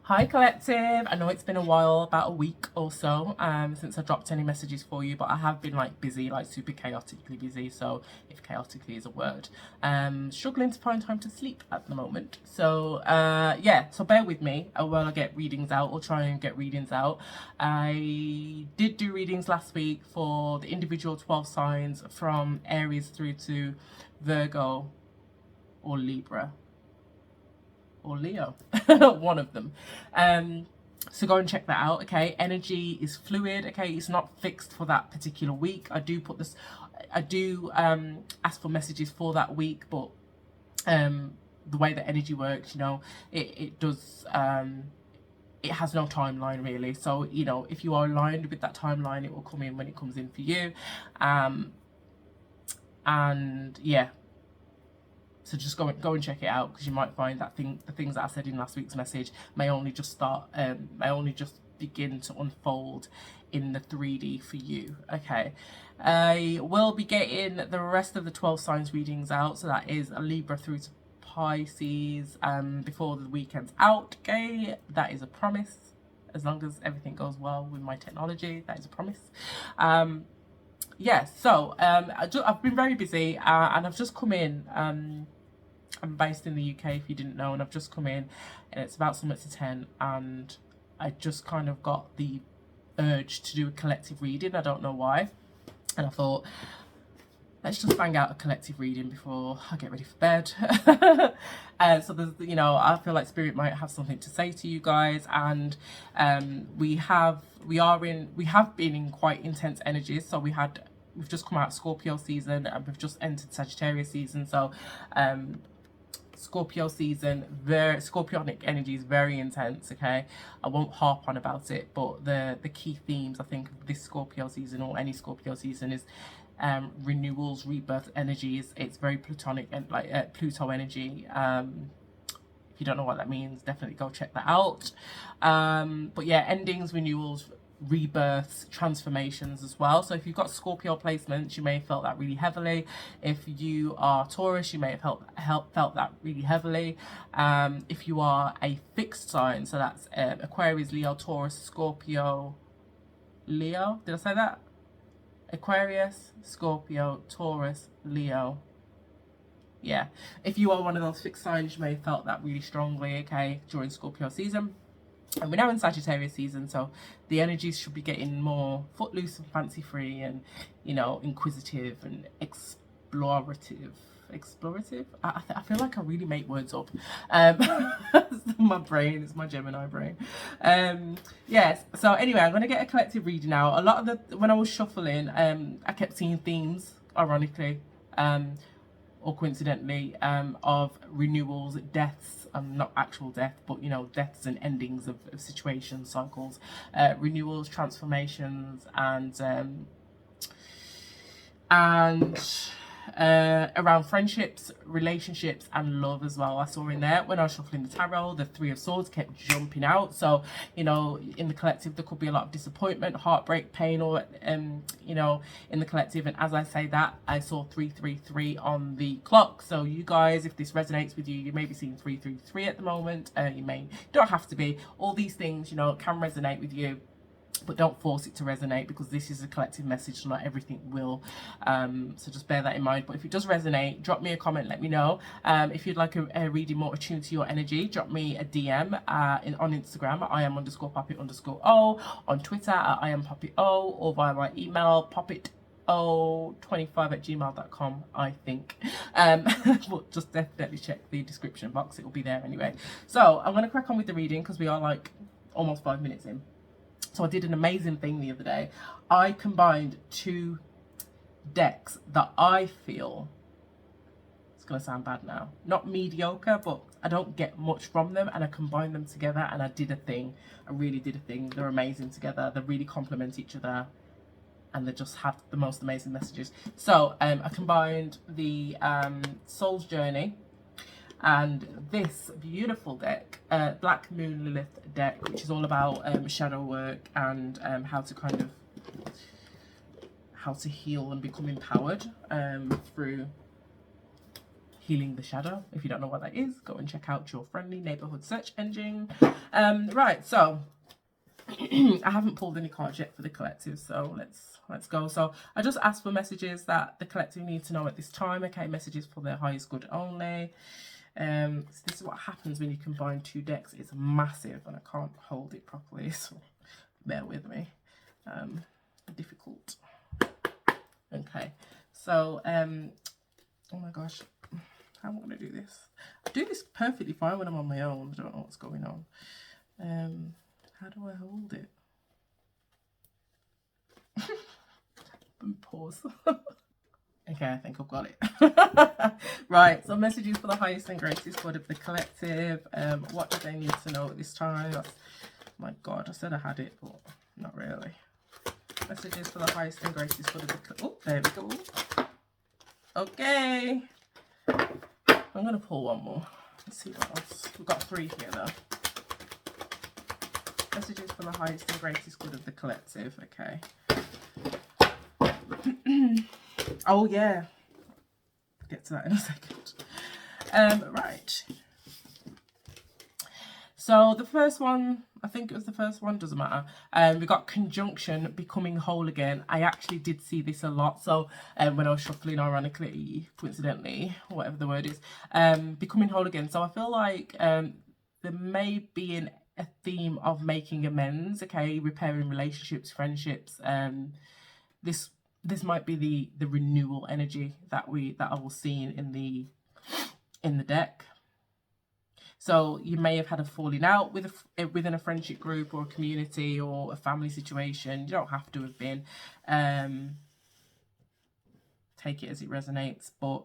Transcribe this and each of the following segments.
Hi Collective, I know it's been a while, about a week or so, since I dropped any messages for you, but I have been like busy, like super chaotically busy, so if chaotically is a word, struggling to find time to sleep at the moment. So yeah, so bear with me while I get readings out, or try and get readings out. I did do readings last week for the individual 12 signs from Aries through to Virgo or Libra or Leo, one of them. So go and check that out. Okay, energy is fluid. Okay, it's not fixed for that particular week. I do ask for messages for that week, but the way that energy works, it does it has no timeline really. So if you are aligned with that timeline, it will come in when it comes in for you. And yeah, so just go and check it out, because you might find that the things that I said in last week's message may only just begin to unfold in the 3D for you. Okay, I will be getting the rest of the 12 signs readings out, so that is a Libra through to Pisces, before the weekend's out. Okay, that is a promise. As long as everything goes well with my technology, that is a promise. Yeah, so I've been very busy, and I've just come in. I'm based in the UK, if you didn't know, and I've just come in, and it's about something to 10, and I just kind of got the urge to do a collective reading. I don't know why, and I thought, let's just bang out a collective reading before I get ready for bed. So there's, I feel like Spirit might have something to say to you guys, and we have been in quite intense energies. So we've just come out of Scorpio season, and we've just entered Sagittarius season. So Scorpio season, scorpionic energy is very intense. Okay, I won't harp on about it, but the key themes, I think, of this Scorpio season, or any Scorpio season, is renewals, rebirth energies. It's very plutonic and like Pluto energy. If you don't know what that means, definitely go check that out. But yeah, endings, renewals, rebirths, transformations as well. So if you've got Scorpio placements, you may have felt that really heavily. If you are Taurus, you may have felt that really heavily. If you are a fixed sign, so that's Aquarius, Leo, Taurus, Scorpio, Leo. Did I say that? Aquarius, Scorpio, Taurus, Leo. Yeah, if you are one of those fixed signs, you may have felt that really strongly, okay, during Scorpio season. And we're now in Sagittarius season, so the energies should be getting more footloose and fancy free, and inquisitive and explorative. I feel like I really make words up. My brain is my Gemini brain. Yes, so anyway, I'm going to get a collective reading now. A lot of when I was shuffling, I kept seeing themes, ironically, or coincidentally, of renewals, deaths, not actual death, but deaths and endings of situations, cycles, renewals, transformations, and around friendships, relationships, and love as well. I saw in there when I was shuffling the tarot, the Three of Swords kept jumping out. So in the collective, there could be a lot of disappointment, heartbreak, pain, or in the collective. And as I say that, I saw 333 on the clock. So you guys, if this resonates with you, you may be seeing 333 at the moment. You don't have to be. All these things can resonate with you, but don't force it to resonate, because this is a collective message, so not everything will. So just bear that in mind. But if it does resonate, drop me a comment, let me know. If you'd like a reading more attuned to your energy, drop me a DM on Instagram at iam_poppet_o, on Twitter at iampoppeto, or via my email poppet25@gmail.com, I think. But just definitely check the description box, it will be there anyway. So I'm going to crack on with the reading, because we are like almost 5 minutes in. So I did an amazing thing the other day. I combined two decks that I feel, it's going to sound bad now, not mediocre, but I don't get much from them, and I combined them together, and I did a thing. I really did a thing. They're amazing together. They really complement each other, and they just have the most amazing messages. So I combined the Soul's Journey and this beautiful deck, Black Moon Lilith deck, which is all about shadow work and how to heal and become empowered through healing the shadow. If you don't know what that is, go and check out your friendly neighborhood search engine. Right, so I haven't pulled any cards yet for the collective, so let's go. So I just asked for messages that the collective need to know at this time. Okay, messages for their highest good only. So this is what happens when you combine two decks. It's massive and I can't hold it properly, so bear with me. Difficult. Okay, so oh my gosh, how am I gonna do this? I do this perfectly fine when I'm on my own. I don't know what's going on. How do I hold it? Pause. Okay, I think I've got it. Right, so messages for the highest and greatest good of the collective. What do they need to know at this time? My God, I said I had it, but not really. Messages for the highest and greatest good of the collective. Oh, there we go. Okay. I'm going to pull one more. Let's see what else. We've got 3 here, though. Messages for the highest and greatest good of the collective. Okay. Oh yeah, I'll get to that in a second. Right, so the first one, I think it was the first one, doesn't matter. We got conjunction, becoming whole again. I actually did see this a lot. So when I was shuffling, ironically, coincidentally, whatever the word is, becoming whole again. So I feel like there may be a theme of making amends, okay, repairing relationships, friendships. This might be the renewal energy that I was seeing in the deck. So you may have had a falling out within a friendship group or a community or a family situation. You don't have to have been. Take it as it resonates. But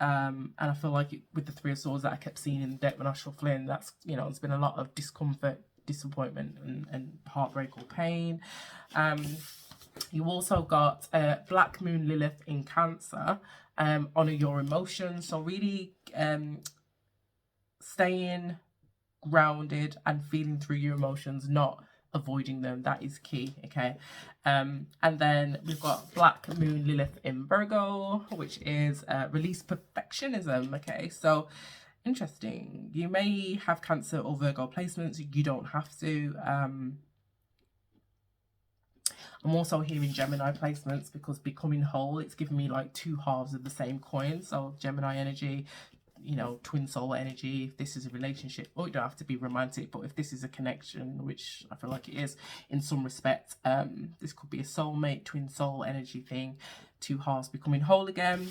and I feel like with the 3 of Swords that I kept seeing in the deck when I was shuffling, that's, you know, there's been a lot of discomfort, disappointment, and heartbreak or pain. You also got Black Moon Lilith in Cancer. Honor your emotions. So really staying grounded and feeling through your emotions, not avoiding them. That is key, okay? And then we've got Black Moon Lilith in Virgo, which is release perfectionism, okay? So interesting. You may have Cancer or Virgo placements. You don't have to. I'm also hearing Gemini placements because becoming whole, it's giving me like 2 halves of the same coin. So Gemini energy, you know, twin soul energy. If this is a relationship, or you don't have to be romantic, but if this is a connection, which I feel like it is in some respect, this could be a soulmate, twin soul energy thing. 2 halves becoming whole again.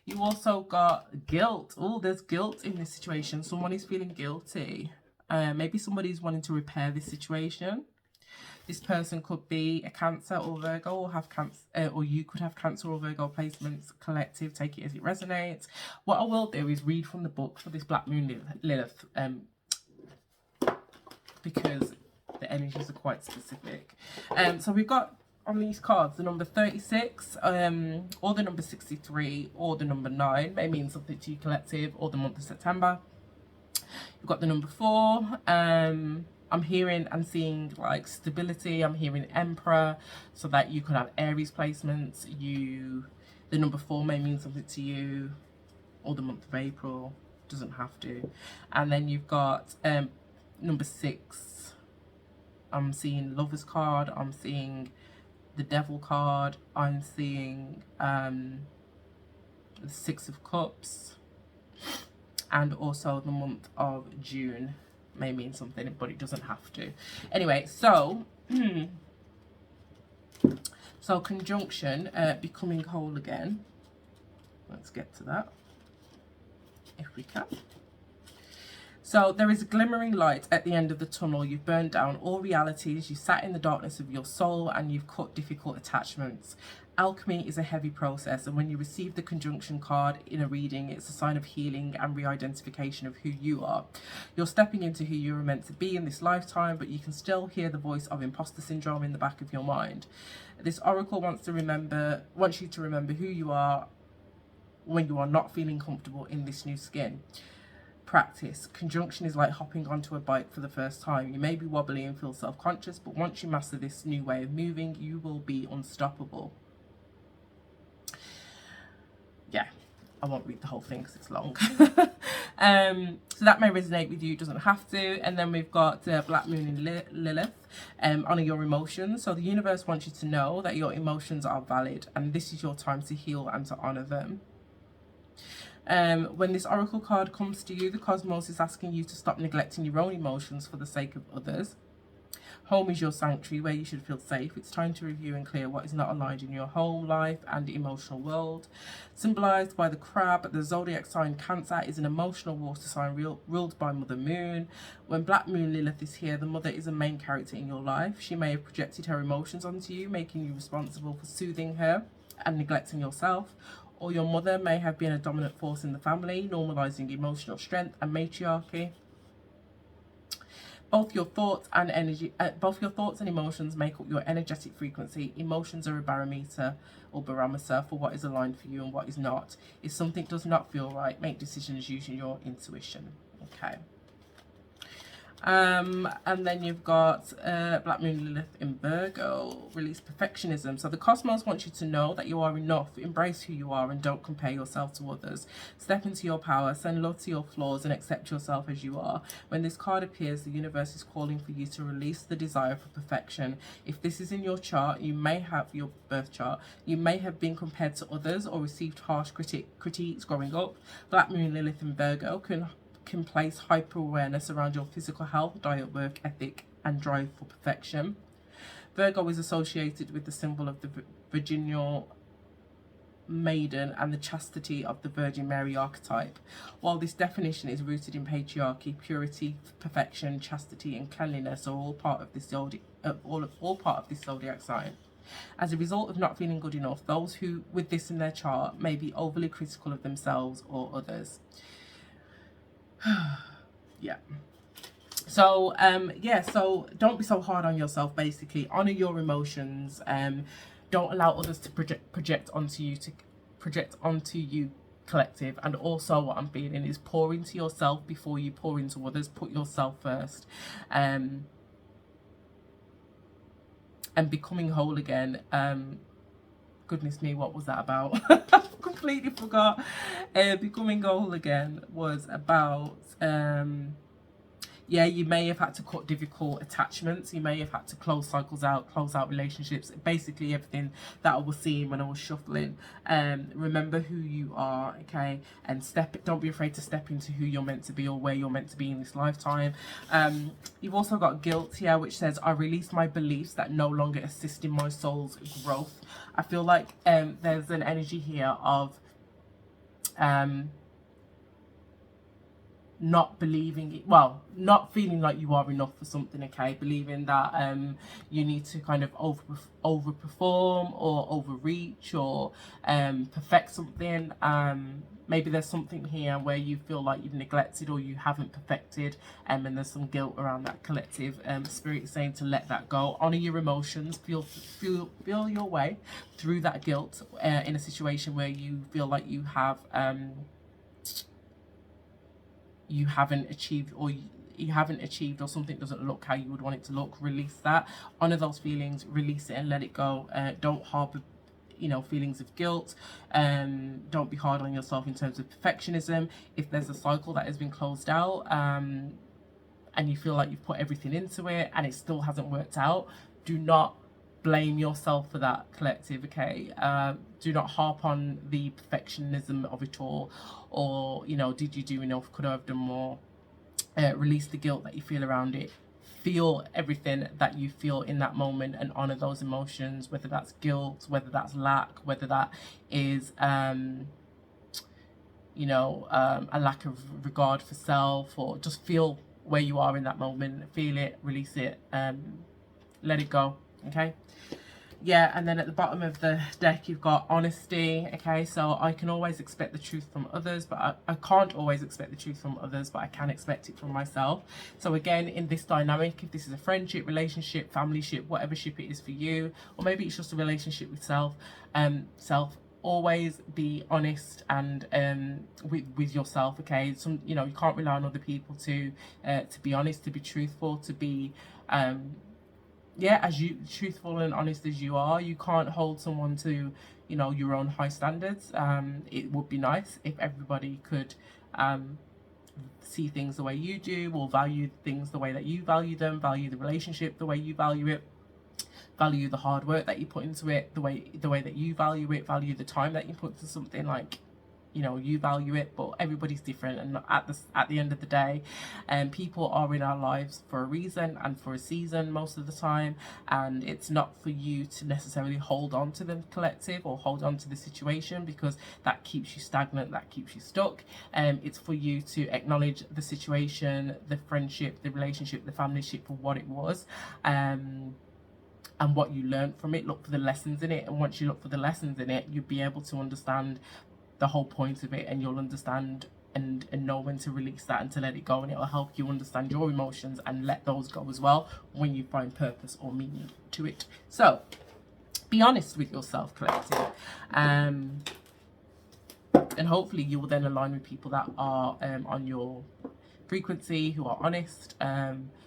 You also got guilt. Oh, there's guilt in this situation. Someone is feeling guilty. Maybe somebody's wanting to repair this situation. This person could be a Cancer or Virgo, or have Cancer, or you could have Cancer or Virgo placements. Collective, take it as it resonates. What I will do is read from the book for this Black Moon Lilith, because the energies are quite specific. So we've got on these cards the number 36, or the number 63, or the number 9. May mean something to you, collective, or the month of September. You've got the number 4. I'm hearing and seeing like stability. I'm hearing Emperor, so that you could have Aries placements. The number 4 may mean something to you, or the month of April. Doesn't have to. And then you've got number 6. I'm seeing Lover's card. I'm seeing the Devil card. I'm seeing the 6 of Cups, and also the month of June. May mean something, but it doesn't have to. Anyway, so so conjunction, becoming whole again. Let's get to that if we can. So there is a glimmering light at the end of the tunnel. You've burned down all realities. You sat in the darkness of your soul and you've cut difficult attachments. Alchemy is a heavy process, and when you receive the conjunction card in a reading, it's a sign of healing and re-identification of who you are. You're stepping into who you were meant to be in this lifetime, but you can still hear the voice of imposter syndrome in the back of your mind. This oracle wants you to remember who you are when you are not feeling comfortable in this new skin. Practice. Conjunction is like hopping onto a bike for the first time. You may be wobbly and feel self-conscious, but once you master this new way of moving, you will be unstoppable. Yeah, I won't read the whole thing because it's long. So that may resonate with you, doesn't have to. And then we've got Black Moon in Lilith, honor your emotions. So the universe wants you to know that your emotions are valid, and this is your time to heal and to honor them. When this oracle card comes to you, the cosmos is asking you to stop neglecting your own emotions for the sake of others. Home is your sanctuary where you should feel safe. It's time to review and clear what is not aligned in your home life and emotional world. Symbolized by the crab, the zodiac sign Cancer is an emotional water sign ruled by Mother Moon. When Black Moon Lilith is here, the mother is a main character in your life. She may have projected her emotions onto you, making you responsible for soothing her and neglecting yourself. Or your mother may have been a dominant force in the family, normalizing emotional strength and matriarchy. Both your thoughts and emotions make up your energetic frequency. Emotions are a barometer for what is aligned for you and what is not. If something does not feel right, make decisions using your intuition. Okay. And then you've got Black Moon Lilith in Virgo, release perfectionism. So the cosmos wants you to know that you are enough, embrace who you are and don't compare yourself to others. Step into your power, send love to your flaws and accept yourself as you are. When this card appears, the universe is calling for you to release the desire for perfection. If this is in your chart, you may have your birth chart, you may have been compared to others or received harsh critiques growing up. Black Moon Lilith in Virgo can place hyper-awareness around your physical health, diet, work ethic and drive for perfection. Virgo is associated with the symbol of the Virginal Maiden and the chastity of the Virgin Mary archetype. While this definition is rooted in patriarchy, purity, perfection, chastity and cleanliness are all part of this zodiac sign. As a result of not feeling good enough, those who with this in their chart may be overly critical of themselves or others. Yeah. So so don't be so hard on yourself. Basically, honor your emotions. Don't allow others to project onto you collective. And also what I'm feeling is pour into yourself before you pour into others. Put yourself first. And becoming whole again. Goodness me, what was that about? I completely forgot. Becoming whole again was about you may have had to cut difficult attachments, you may have had to close out relationships, basically everything that I was seeing when I was shuffling. Remember who you are, okay, and don't be afraid to step into who you're meant to be or where you're meant to be in this lifetime. You've also got guilt here, which says I release my beliefs that no longer assist in my soul's growth. I feel like there's an energy here of not believing it, not feeling like you are enough for something, okay, believing that you need to kind of overperform or overreach or perfect something. Maybe there's something here where you feel like you've neglected or you haven't perfected, and there's some guilt around that collective. Spirit is saying to let that go, honor your emotions, feel your way through that guilt in a situation where you feel like you haven't achieved or something doesn't look how you would want it to look. Release that, honor those feelings, release it and let it go. Don't harbor feelings of guilt. Don't be hard on yourself in terms of perfectionism. If there's a cycle that has been closed out and you feel like you've put everything into it and it still hasn't worked out, do not blame yourself for that, collective, okay? Do not harp on the perfectionism of it all, or did you do enough, could I have done more? Release the guilt that you feel around it. Feel everything that you feel in that moment and honor those emotions, whether that's guilt, whether that's lack, whether that is a lack of regard for self, or just feel where you are in that moment. Feel it, release it, let it go, okay? Yeah, and then at the bottom of the deck you've got honesty, okay? So I can always expect the truth from others, but I can't always expect the truth from others, but I can expect it from myself. So again, in this dynamic, if this is a friendship, relationship, family ship, whatever ship it is for you, or maybe it's just a relationship with self, always be honest and with yourself, okay? You can't rely on other people to be honest, to be truthful, to be yeah, as you truthful and honest as you are, you can't hold someone to, you know, your own high standards. It would be nice if everybody could see things the way you do, or value things the way that you value them, value the relationship the way you value it, value the hard work that you put into it the way that you value it, value the time that you put to something, like, you know, you value it. But everybody's different, and at the end of the day, people are in our lives for a reason and for a season most of the time, and it's not for you to necessarily hold on to the collective or hold on to the situation, because that keeps you stagnant, that keeps you stuck. It's for you to acknowledge the situation, the friendship, the relationship, the familyship for what it was, and what you learned from it. Look for the lessons in it, and once you look for the lessons in it, you'll be able to understand the whole point of it, and you'll understand and know when to release that and to let it go, and it will help you understand your emotions and let those go as well when you find purpose or meaning to it. So be honest with yourself, collective, and hopefully you will then align with people that are on your frequency, who are honest.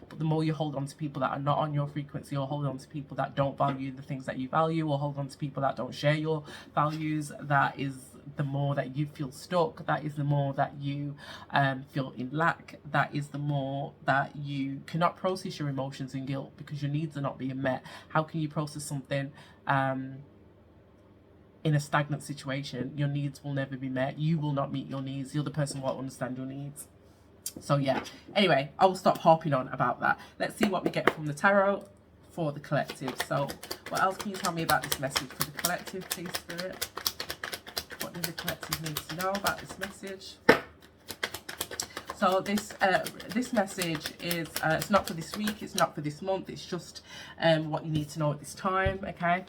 But the more you hold on to people that are not on your frequency, or hold on to people that don't value the things that you value, or hold on to people that don't share your values, that is the more that you feel stuck, that is the more that you feel in lack, that is the more that you cannot process your emotions and guilt, because your needs are not being met. How can you process something in a stagnant situation? Your needs will never be met. You will not meet your needs. The other person won't understand your needs. So yeah, anyway, I will stop harping on about that. Let's see what we get from the tarot for the collective. So what else can you tell me about this message for the collective, please, Spirit? What does the collective need to know about this message? So this message is, it's not for this week, it's not for this month, it's just what you need to know at this time, okay?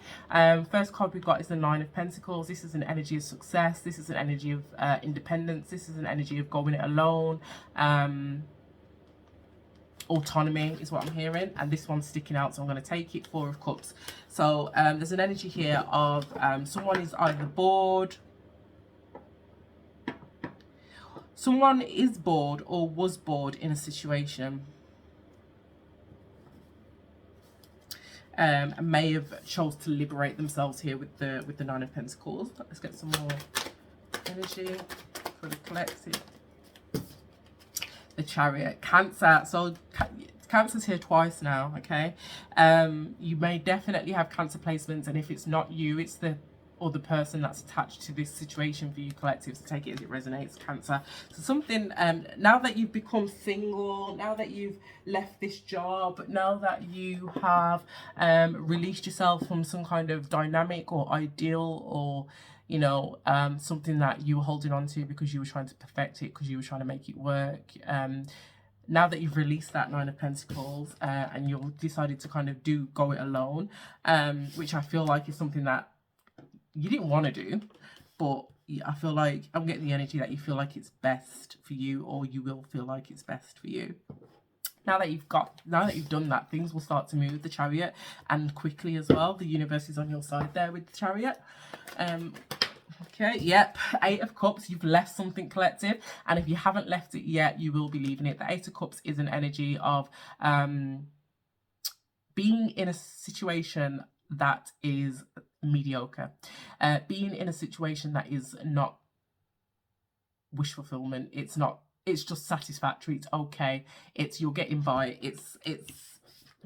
First card we've got is the Nine of Pentacles. This is an energy of success. This is an energy of independence. This is an energy of going it alone. Autonomy is what I'm hearing, and this one's sticking out, so I'm going to take it. Four of Cups. So there's an energy here of someone is either bored, someone is bored or was bored in a situation, and may have chose to liberate themselves here with the Nine of Pentacles. Let's get some more energy for the collective. The Chariot. Cancer. So Cancer's here twice now, okay? You may definitely have Cancer placements, and if it's not you, it's the other person that's attached to this situation for you, collective. So take it as it resonates, Cancer. So something, now that you've become single, now that you've left this job, now that you have released yourself from some kind of dynamic or ideal, or you know, something that you were holding on to because you were trying to perfect it, because you were trying to make it work, now that you've released that Nine of Pentacles, and you've decided to kind of go it alone, which I feel like is something that you didn't want to do, but I feel like I'm getting the energy that you feel like it's best for you, or you will feel like it's best for you. Now that you've done that, things will start to move, the Chariot, and quickly as well. The universe is on your side there with the Chariot. Okay, yep, Eight of Cups. You've left something, collective, and if you haven't left it yet, you will be leaving it. The Eight of Cups is an energy of being in a situation that is mediocre, being in a situation that is not wish fulfillment. It's just satisfactory. It's okay. You're getting by.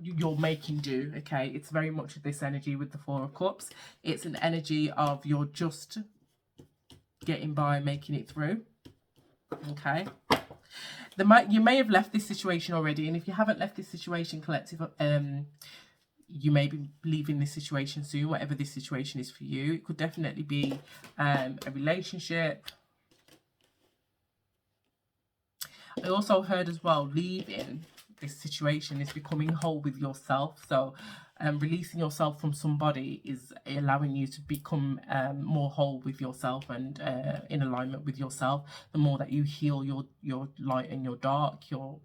You're making do. Okay, it's very much this energy with the Four of Cups. It's an energy of you're just getting by, making it through. Okay, you may have left this situation already, and if you haven't left this situation, collective, you may be leaving this situation soon, whatever this situation is for you. It could definitely be a relationship. I also heard as well, leaving this situation is becoming whole with yourself. So releasing yourself from somebody is allowing you to become more whole with yourself, and in alignment with yourself. The more that you heal your light and your dark, your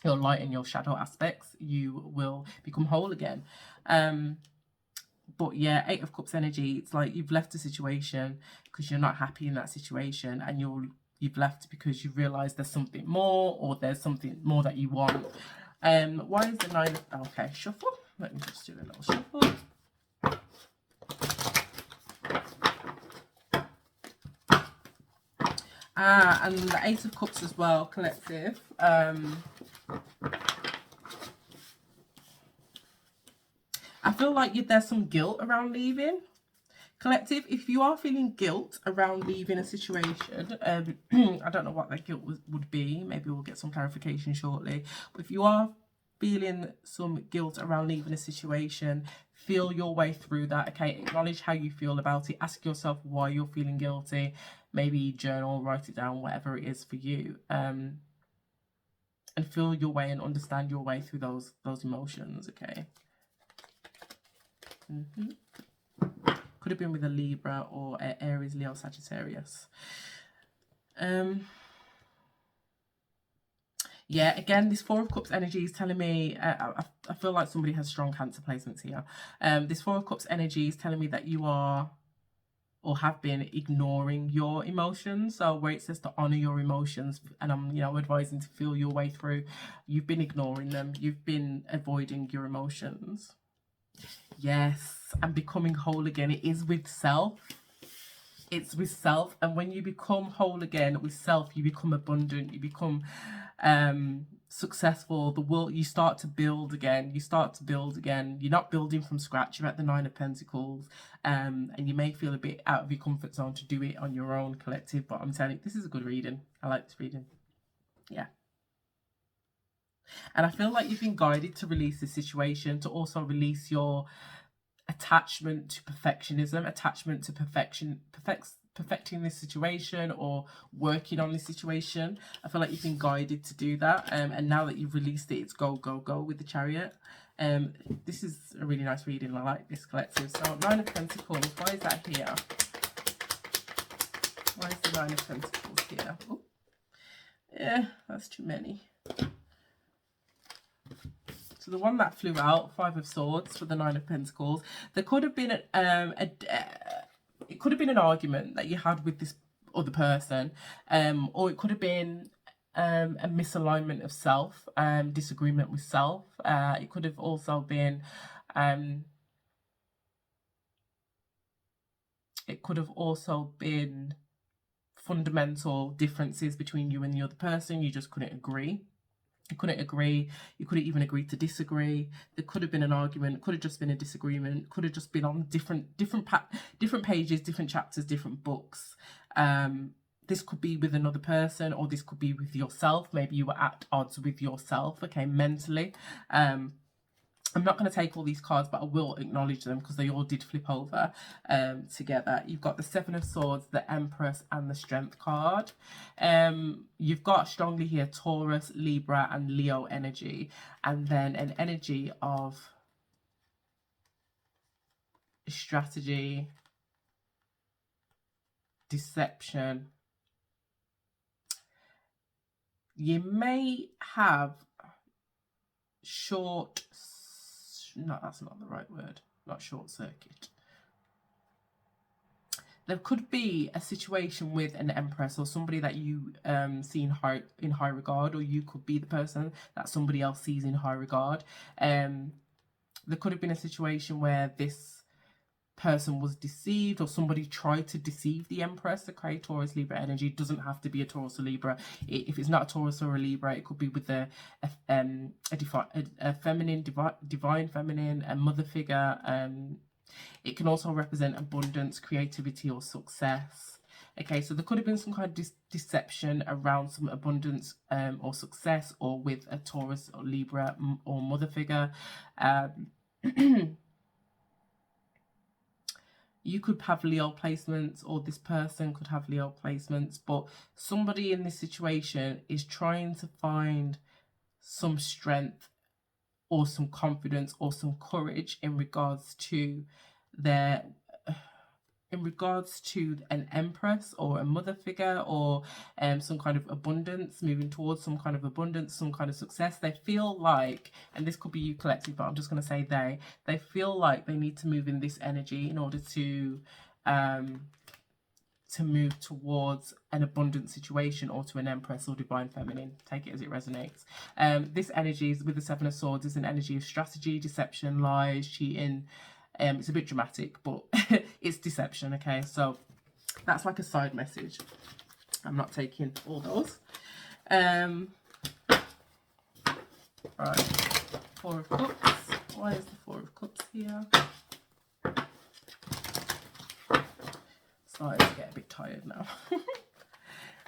light and your shadow aspects, you will become whole again. But yeah, Eight of Cups energy, it's like you've left a situation because you're not happy in that situation, and you've left because you realize there's something more, or there's something more that you want. Why is the Nine? Okay, shuffle. Let me just do a little shuffle. And the Ace of Cups as well, collective. I feel like there's some guilt around leaving. Collective, if you are feeling guilt around leaving a situation, I don't know what that guilt would be. Maybe we'll get some clarification shortly. But if you are feeling some guilt around leaving a situation, feel your way through that, okay? Acknowledge how you feel about it. Ask yourself why you're feeling guilty. Maybe journal, write it down, whatever it is for you. And feel your way and understand your way through those emotions, okay? Could have been with a Libra or a Aries, Leo, Sagittarius. Yeah, again, this Four of Cups energy is telling me, I feel like somebody has strong Cancer placements here. This Four of Cups energy is telling me that you are or have been ignoring your emotions. So where it says to honor your emotions, and I'm, advising to feel your way through, you've been ignoring them. You've been avoiding your emotions. Yes, and becoming whole again. It is with self. It's with self. And when you become whole again with self, you become abundant. You become successful. The world, you start to build again. You're not building from scratch. You're at the Nine of Pentacles. And you may feel a bit out of your comfort zone to do it on your own, collective. But I'm telling you, this is a good reading. I like this reading. Yeah. And I feel like you've been guided to release this situation, to also release your attachment to perfectionism, attachment to perfecting this situation or working on this situation. I feel like you've been guided to do that. And now that you've released it, it's go, go, go with the Chariot. This is a really nice reading. I like this, collective. So Nine of Pentacles, why is that here? Why is the Nine of Pentacles here? Ooh. Yeah, that's too many. So the one that flew out, Five of Swords for the Nine of Pentacles. There could have been it could have been an argument that you had with this other person, or it could have been a misalignment of self, disagreement with self. It could have also been fundamental differences between you and the other person. You just couldn't agree. You couldn't agree. You couldn't even agree to disagree. There could have been an argument. Could have just been a disagreement. Could have just been on different pages, different chapters, different books. This could be with another person, or this could be with yourself. Maybe you were at odds with yourself, okay, mentally. I'm not going to take all these cards, but I will acknowledge them because they all did flip over together. You've got the Seven of Swords, the Empress, and the Strength card. You've got strongly here Taurus, Libra, and Leo energy. And then an energy of strategy, deception. You may have no, that's not the right word. Not short circuit. There could be a situation with an Empress or somebody that you see in high regard, or you could be the person that somebody else sees in high regard. There could have been a situation where this person was deceived, or somebody tried to deceive the Empress. Okay, Taurus, Libra energy. Doesn't have to be a Taurus or Libra. If it's not a Taurus or a Libra, it could be with a feminine, divine feminine, a mother figure. It can also represent abundance, creativity, or success. Okay, so there could have been some kind of deception around some abundance or success, or with a Taurus or Libra or mother figure. You could have Leo placements, or this person could have Leo placements, but somebody in this situation is trying to find some strength or some confidence or some courage in regards to an Empress or a mother figure, or some kind of abundance, moving towards some kind of abundance, some kind of success. They feel like, and this could be you collective, but I'm just going to say they feel like they need to move in this energy in order to to move towards an abundant situation or to an Empress or Divine Feminine. Take it as it resonates. This energy is with the Seven of Swords is an energy of strategy, deception, lies, cheating. It's a bit dramatic, but it's deception, okay? So that's like a side message. I'm not taking all those. Right, Four of Cups. Why is the Four of Cups here? Starting to get a bit tired now.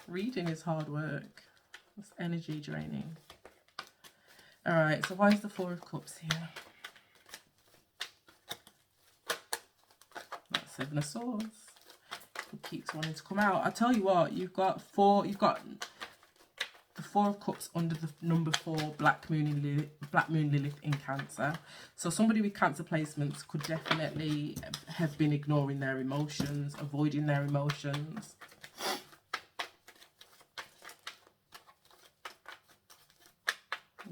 Reading is hard work. It's energy draining. Alright, so why is the Four of Cups here? That's Seven of Swords. It keeps wanting to come out. I tell you what, you've got the Four of Cups under the number 4, Black Moon Lilith in Cancer. So somebody with Cancer placements could definitely have been ignoring their emotions, avoiding their emotions.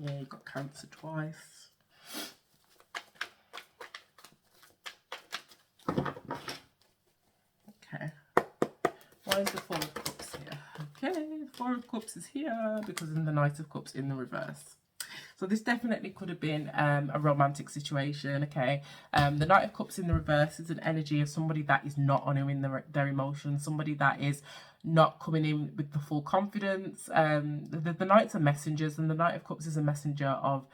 Yeah, you've got Cancer twice. Okay. Why is the Four of Cups here? Okay, Four of Cups is here because of the Knight of Cups in the reverse. So this definitely could have been a romantic situation, okay? The Knight of Cups in the reverse is an energy of somebody that is not honouring their emotions, somebody that is not coming in with the full confidence. The Knights are messengers, and the Knight of Cups is a messenger of...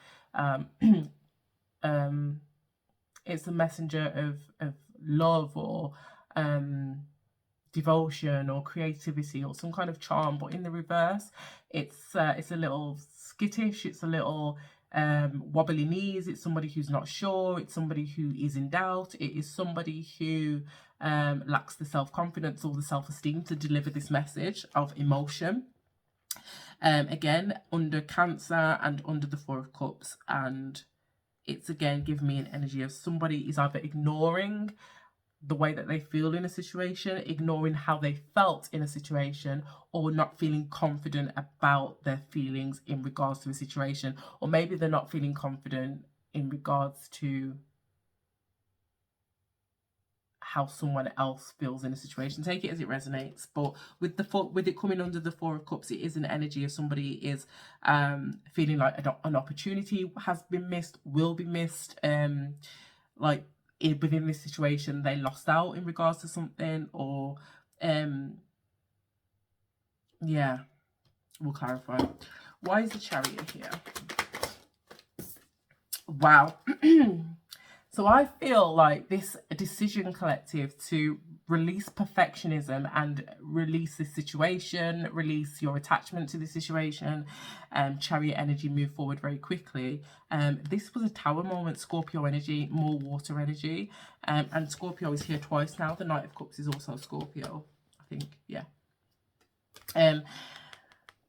it's a messenger of love or... devotion or creativity or some kind of charm, but in the reverse it's a little skittish, it's a little wobbly knees, it's somebody who's not sure, it's somebody who is in doubt, it is somebody who lacks the self-confidence or the self-esteem to deliver this message of emotion. Again, under Cancer and under the Four of Cups, and it's again giving me an energy of somebody is either ignoring the way that they feel in a situation, ignoring how they felt in a situation, or not feeling confident about their feelings in regards to a situation. Or maybe they're not feeling confident in regards to how someone else feels in a situation. Take it as it resonates. But with it coming under the Four of Cups, it is an energy of somebody is feeling like an opportunity has been missed, will be missed, like within this situation they lost out in regards to something, or yeah, we'll clarify. Why is the Chariot here? Wow. So I feel like this decision collective to release perfectionism and release this situation, release your attachment to the situation, Chariot energy, move forward very quickly. This was a Tower moment, Scorpio energy, more water energy, and Scorpio is here twice now. The Knight of Cups is also Scorpio, I think, yeah.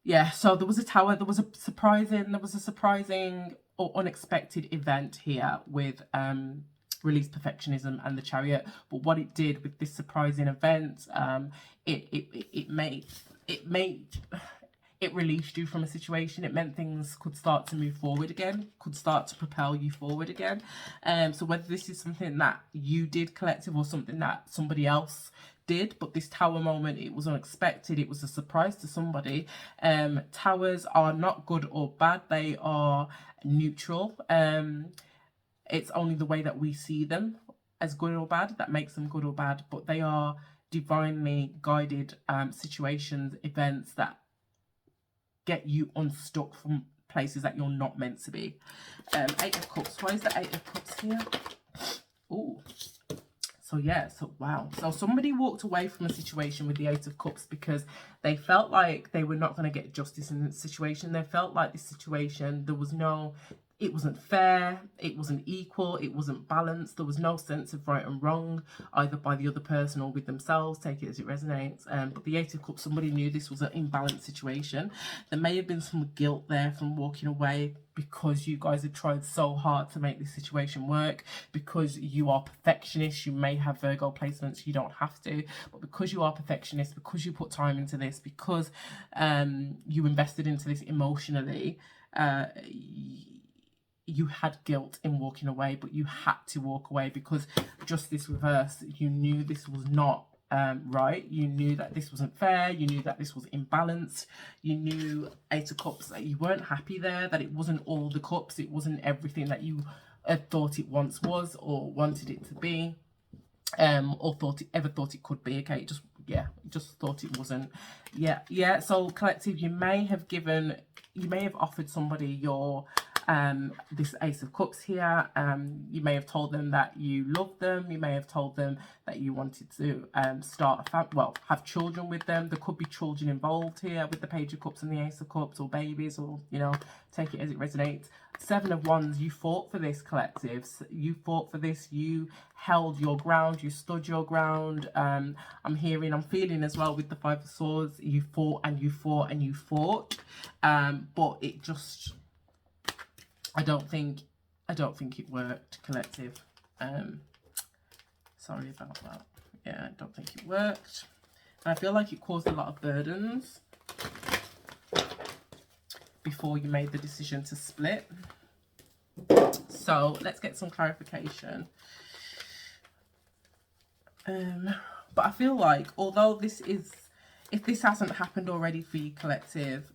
Yeah, so there was a Tower, there was a surprising or unexpected event here with release perfectionism and the Chariot. But what it did with this surprising event, it released you from a situation. It meant things could start to move forward again, could start to propel you forward again. So whether this is something that you did collective or something that somebody else did, but this Tower moment, it was unexpected, it was a surprise to somebody. Towers are not good or bad, they are neutral. It's only the way that we see them as good or bad that makes them good or bad, but they are divinely guided situations, events that get you unstuck from places that you're not meant to be. Eight of Cups. Why is the Eight of Cups here? Oh, so yeah, so wow. So somebody walked away from a situation with the Eight of Cups because they felt like they were not going to get justice in this situation. They felt like this situation, it wasn't fair, it wasn't equal, it wasn't balanced. There was no sense of right and wrong, either by the other person or with themselves. Take it as it resonates. But the Eight of Cups, somebody knew this was an imbalanced situation. There may have been some guilt there from walking away because you guys have tried so hard to make this situation work, because you are perfectionists. You may have Virgo placements, you don't have to, but because you are perfectionists, because you put time into this, because you invested into this emotionally, you had guilt in walking away, but you had to walk away because just this reverse, you knew this was not right. You knew that this wasn't fair. You knew that this was imbalanced. You knew, Eight of Cups, that you weren't happy there, that it wasn't all the cups. It wasn't everything that you thought it once was or wanted it to be, or ever thought it could be. Okay, just thought it wasn't. Yeah. So collective, you may have offered somebody your this Ace of Cups here. You may have told them that you love them. You may have told them that you wanted to start have children with them. There could be children involved here with the Page of Cups and the Ace of Cups, or babies, or take it as it resonates. Seven of Wands, you fought for this, collective. You fought for this. You held your ground. You stood your ground. I'm feeling as well with the Five of Swords. You fought and you fought and you fought. But it just, I don't think it worked, collective. Sorry about that. Yeah, I don't think it worked. And I feel like it caused a lot of burdens before you made the decision to split. So let's get some clarification. But I feel like, although if this hasn't happened already for you, collective,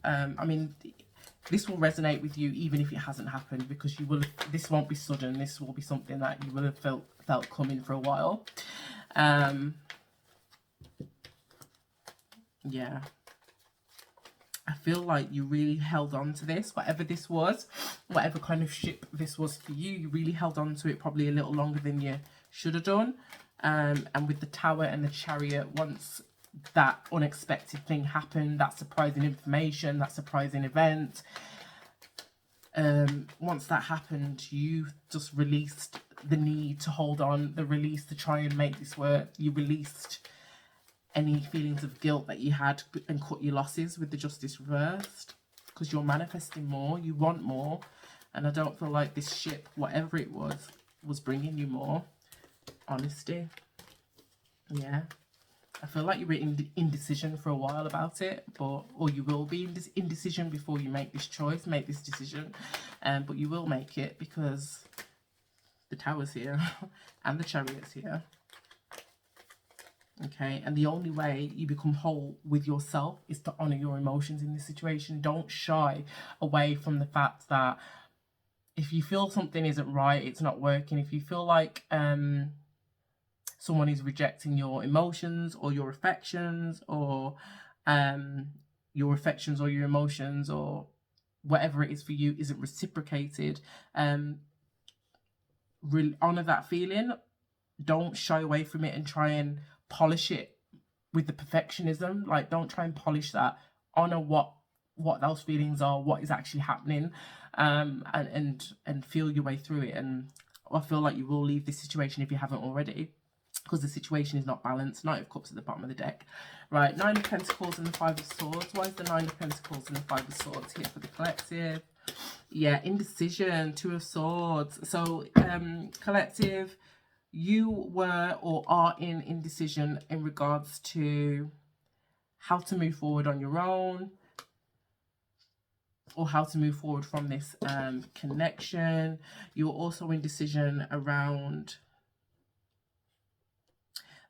this will resonate with you even if it hasn't happened, because this won't be sudden. This will be something that you will have felt coming for a while. Yeah. I feel like you really held on to this, whatever this was, whatever kind of ship this was for you. You really held on to it probably a little longer than you should have done. And with the Tower and the Chariot, once that unexpected thing happened, that surprising information, that surprising event, once that happened, you just released the need to hold on, the release to try and make this work. You released any feelings of guilt that you had and cut your losses with the Justice reversed, because you're manifesting more, you want more, and I don't feel like this ship, whatever it was bringing you more. Honesty. Yeah. I feel like you were in indecision for a while about it, or you will be in this indecision before you make this choice, make this decision, but you will make it, because the Tower's here and the Chariot's here. Okay, and the only way you become whole with yourself is to honor your emotions in this situation. Don't shy away from the fact that if you feel something isn't right, it's not working, if you feel like someone is rejecting your emotions or your affections, or your emotions, or whatever it is for you isn't reciprocated, really honor that feeling. Don't shy away from it and try and polish it with the perfectionism. Like, don't try and polish that. Honor what those feelings are, what is actually happening, and feel your way through it. And I feel like you will leave this situation if you haven't already, because the situation is not balanced. Knight of Cups at the bottom of the deck. Right, Nine of Pentacles and the Five of Swords. Why is the Nine of Pentacles and the Five of Swords here for the collective? Yeah, indecision, Two of Swords. So, collective, you were or are in indecision in regards to how to move forward on your own, or how to move forward from this connection. You're also in decision around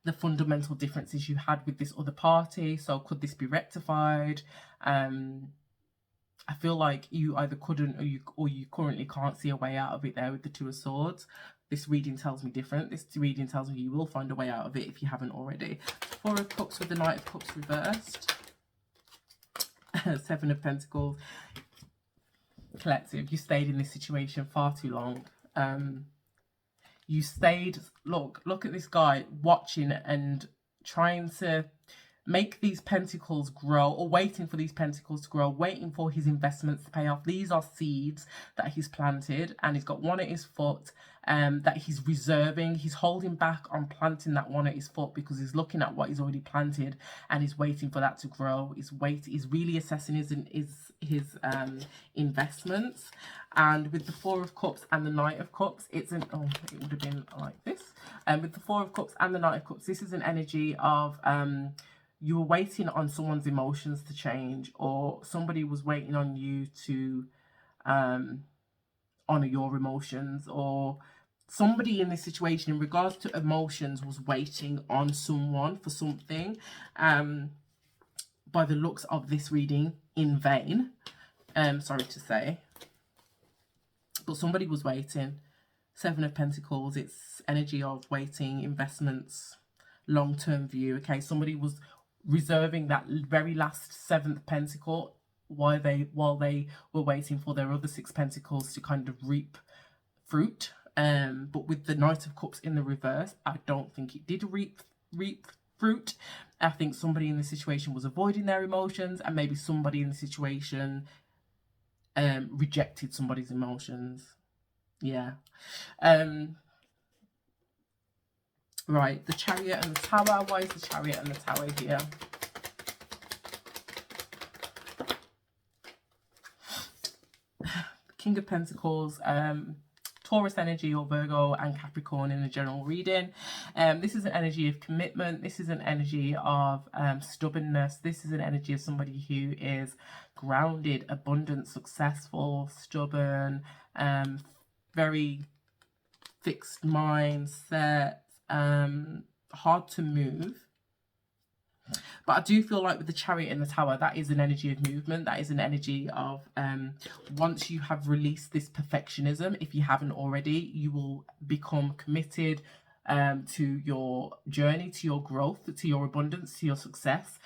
the fundamental differences you had with this other party. So could this be rectified? I feel like you either couldn't, or you currently can't see a way out of it there with the Two of Swords. This reading tells me different. This reading tells me you will find a way out of it if you haven't already. Four of Cups with the Knight of Cups reversed. Seven of Pentacles. Collective, you stayed in this situation far too long. You stayed, look at this guy watching and trying to make these pentacles grow, or waiting for these pentacles to grow, waiting for his investments to pay off. These are seeds that he's planted, and he's got one at his foot that he's reserving. He's holding back on planting that one at his foot because he's looking at what he's already planted and he's waiting for that to grow. He's really assessing his investments. And with the Four of Cups and the Knight of Cups, it would have been like this. With the Four of Cups and the Knight of Cups, this is an energy of you were waiting on someone's emotions to change, or somebody was waiting on you to honor your emotions, or somebody in this situation in regards to emotions was waiting on someone for something, by the looks of this reading, in vain, sorry to say, but somebody was waiting. Seven of Pentacles, it's energy of waiting, investments, long-term view. Okay, somebody was reserving that very last seventh pentacle while they were waiting for their other six pentacles to kind of reap fruit. But with the Knight of Cups in the reverse, I don't think it did reap fruit. I think somebody in the situation was avoiding their emotions, and maybe somebody in the situation rejected somebody's emotions. Yeah. Right, the Chariot and the Tower. Why is the Chariot and the Tower here? King of Pentacles, Taurus energy, or Virgo and Capricorn in a general reading. This is an energy of commitment. This is an energy of stubbornness. This is an energy of somebody who is grounded, abundant, successful, stubborn, very fixed mindset, hard to move. But I do feel like with the Chariot and the Tower, that is an energy of movement. That is an energy of once you have released this perfectionism, if you haven't already, you will become committed to your journey, to your growth, to your abundance, to your success.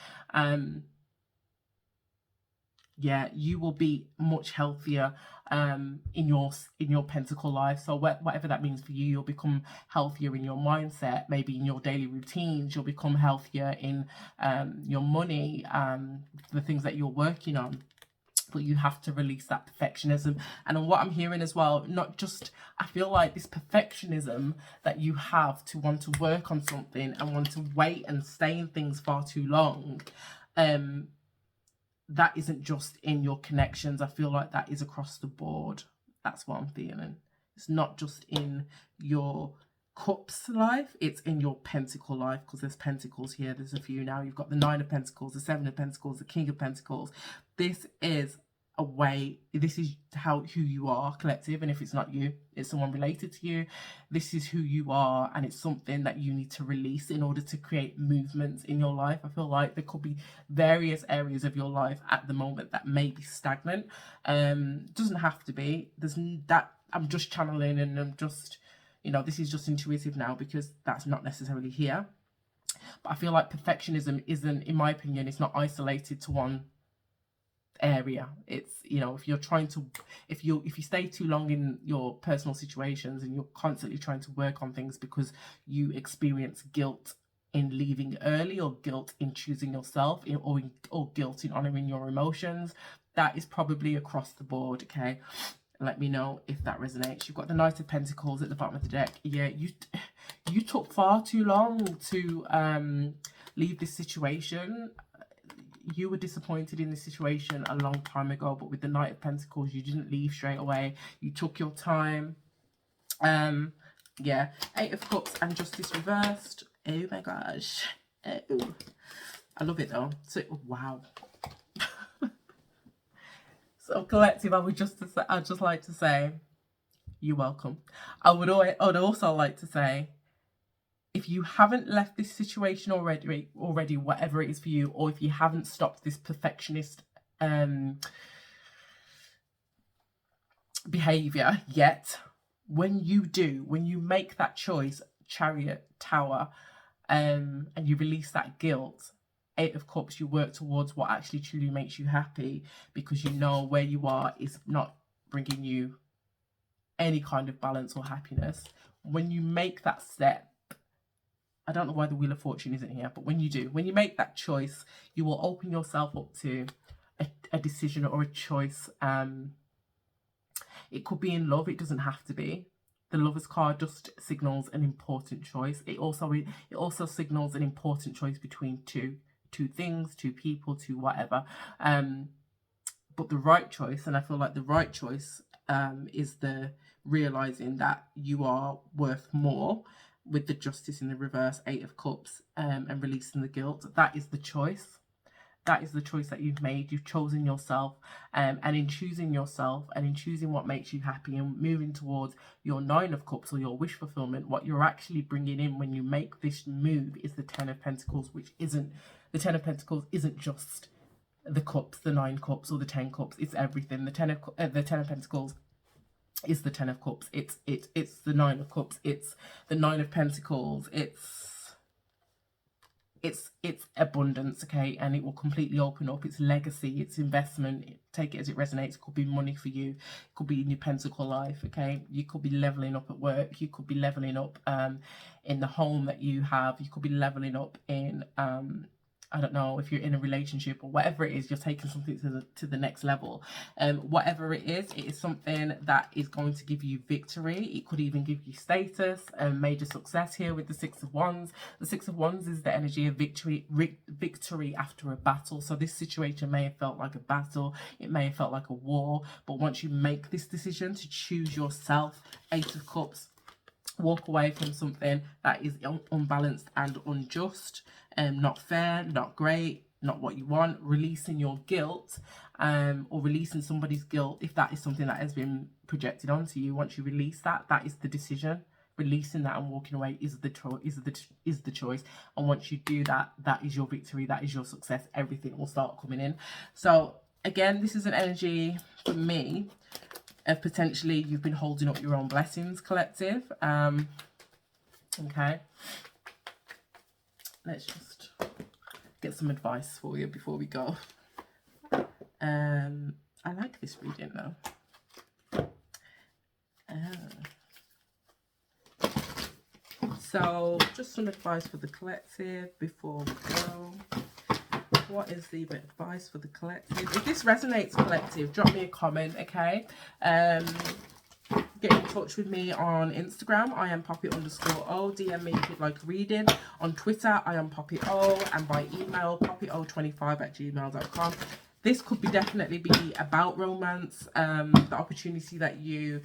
Yeah, you will be much healthier in your pentacle life. So whatever that means for you, you'll become healthier in your mindset, maybe in your daily routines. You'll become healthier in your money, the things that you're working on. But you have to release that perfectionism. And what I'm hearing as well, not just, I feel like this perfectionism that you have to want to work on something and want to wait and stay in things far too long, that isn't just in your connections. I feel like that is across the board. That's what I'm feeling. It's not just in your cups life, it's in your pentacle life, because there's pentacles here. There's a few now. You've got the Nine of Pentacles, the Seven of Pentacles, the King of Pentacles. This is a way, this is who you are, collective. And if it's not you, it's someone related to you. This is who you are, and it's something that you need to release in order to create movements in your life. I feel like there could be various areas of your life at the moment that may be stagnant. Doesn't have to be. There's that, I'm just channeling, and I'm just, you know, this is just intuitive now, because that's not necessarily here. But I feel like perfectionism isn't, in my opinion, it's not isolated to one area. It's, you know, if you're trying to, if you stay too long in your personal situations and you're constantly trying to work on things because you experience guilt in leaving early, or guilt in choosing yourself, or guilt in honoring your emotions, that is probably across the board. Okay, let me know if that resonates. You've got the Knight of Pentacles at the bottom of the deck. Yeah, you took far too long to leave this situation. You were disappointed in this situation a long time ago, but with the Knight of Pentacles, you didn't leave straight away. You took your time. Yeah, Eight of Cups and Justice reversed. Oh my gosh. Oh, I love it though. So, wow. So collective, I'd just like to say, you're welcome. I would also like to say, if you haven't left this situation already, whatever it is for you, or if you haven't stopped this perfectionist behavior yet, when you make that choice, Chariot, Tower, and you release that guilt, Eight of Cups, you work towards what actually truly makes you happy, because you know where you are is not bringing you any kind of balance or happiness. When you make that step, I don't know why the Wheel of Fortune isn't here, but when you make that choice, you will open yourself up to a decision or a choice. It could be in love, it doesn't have to be. The Lover's card just signals an important choice. It also signals an important choice between two things, two people, two whatever. But the right choice, and I feel like the right choice is the realizing that you are worth more, with the Justice in the reverse, Eight of Cups, and releasing the guilt. That is the choice. That is the choice that you've made. You've chosen yourself, and in choosing yourself and in choosing what makes you happy and moving towards your Nine of Cups or your wish fulfillment, what you're actually bringing in when you make this move is the Ten of Pentacles, which isn't, the Ten of Pentacles isn't just the cups, the 9 cups or the 10 cups. It's everything. The Ten of Pentacles is the 10 of Cups. It's the 9 of Cups. It's the 9 of Pentacles. It's abundance, okay? And it will completely open up. It's legacy, it's investment. Take it as it resonates. It could be money for you. It could be in your pentacle life, okay? You could be leveling up at work. You could be leveling up in the home that you have. You could be leveling up in I don't know, if you're in a relationship or whatever it is, you're taking something to the next level. Whatever it is something that is going to give you victory. It could even give you status and major success here with the Six of Wands. The Six of Wands is the energy of victory after a battle. So this situation may have felt like a battle. It may have felt like a war. But once you make this decision to choose yourself, Eight of Cups, walk away from something that is unbalanced and unjust, not fair, not great, not what you want, releasing your guilt, or releasing somebody's guilt, if that is something that has been projected onto you. Once you release that, that is the decision. Releasing that and walking away is the choice. And once you do that, that is your victory, that is your success. Everything will start coming in. So again, this is an energy for me of potentially you've been holding up your own blessings, collective. Okay, let's just get some advice for you before we go. I like this reading though. So just some advice for the collective before we go. What is the advice for the collective? If this resonates, collective, drop me a comment, okay? Get in touch with me on Instagram, iampoppeto_o. DM me if you'd like a reading. On Twitter, iampoppeto, and by email, poppeto25@gmail.com. This could definitely be about romance. The opportunity that you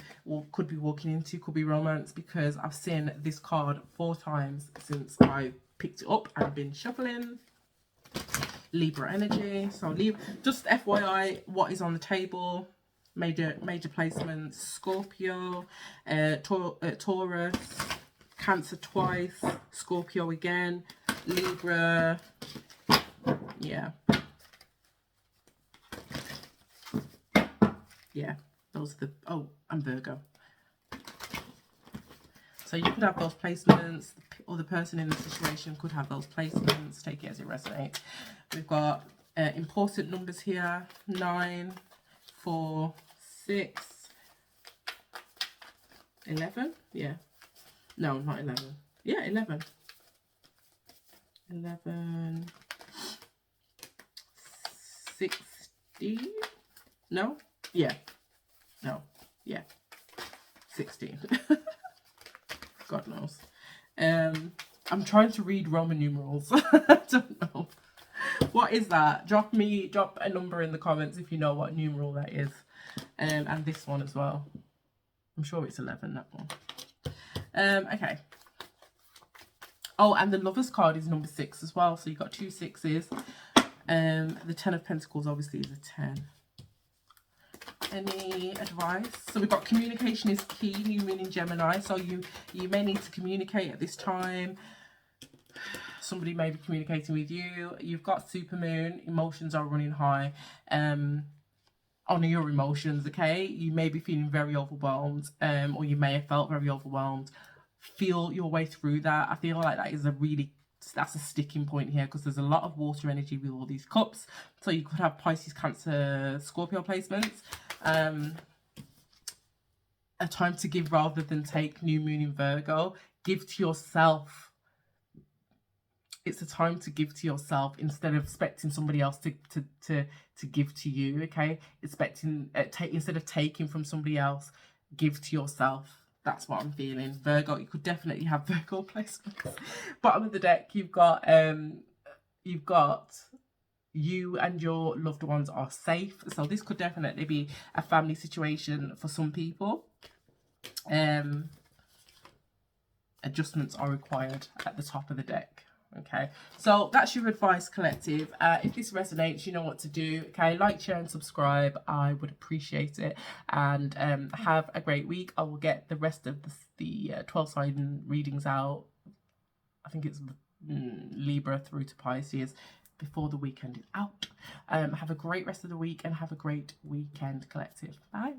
could be walking into could be romance, because I've seen this card 4 times since I picked it up and I've been shuffling. Libra energy. So just FYI, what is on the table: major placements, Scorpio, Taurus, Cancer twice, Scorpio again, Libra. Yeah, those are the and Virgo. So you could have those placements, or the person in the situation could have those placements. Take it as it resonates. We've got important numbers here: 9, 4, 6, 11. Yeah. No, not 11. Yeah, 11. 11. 60. No? Yeah. No. Yeah. 16. God knows. I'm trying to read Roman numerals. I don't know. What is that? Drop a number in the comments if you know what numeral that is. And this one as well. I'm sure it's 11, that one. Okay. Oh, and the Lovers card is number 6 as well. So you've got 2 6s. The 10 of Pentacles obviously is a 10. Any advice? So we've got communication is key, new moon in Gemini. So you may need to communicate at this time. Somebody may be communicating with you. You've got super moon, emotions are running high. Honor your emotions, okay? You may be feeling very overwhelmed, or you may have felt very overwhelmed. Feel your way through that. I feel like that's a sticking point here, because there's a lot of water energy with all these cups. So you could have Pisces, Cancer, Scorpio placements. A time to give rather than take, new moon in Virgo. Give to yourself. It's a time to give to yourself instead of expecting somebody else to give to you, okay? Instead of taking from somebody else, give to yourself. That's what I'm feeling. Virgo, you could definitely have Virgo placements. Bottom of the deck, you've got you and your loved ones are safe. So this could definitely be a family situation for some people. Adjustments are required at the top of the deck. Okay, so that's your advice, collective. If this resonates, you know what to do. Okay, like, share, and subscribe. I would appreciate it. And have a great week. I will get the rest of the 12 sign readings out. I think it's Libra through to Pisces before the weekend is out. Have a great rest of the week and have a great weekend, collective. Bye.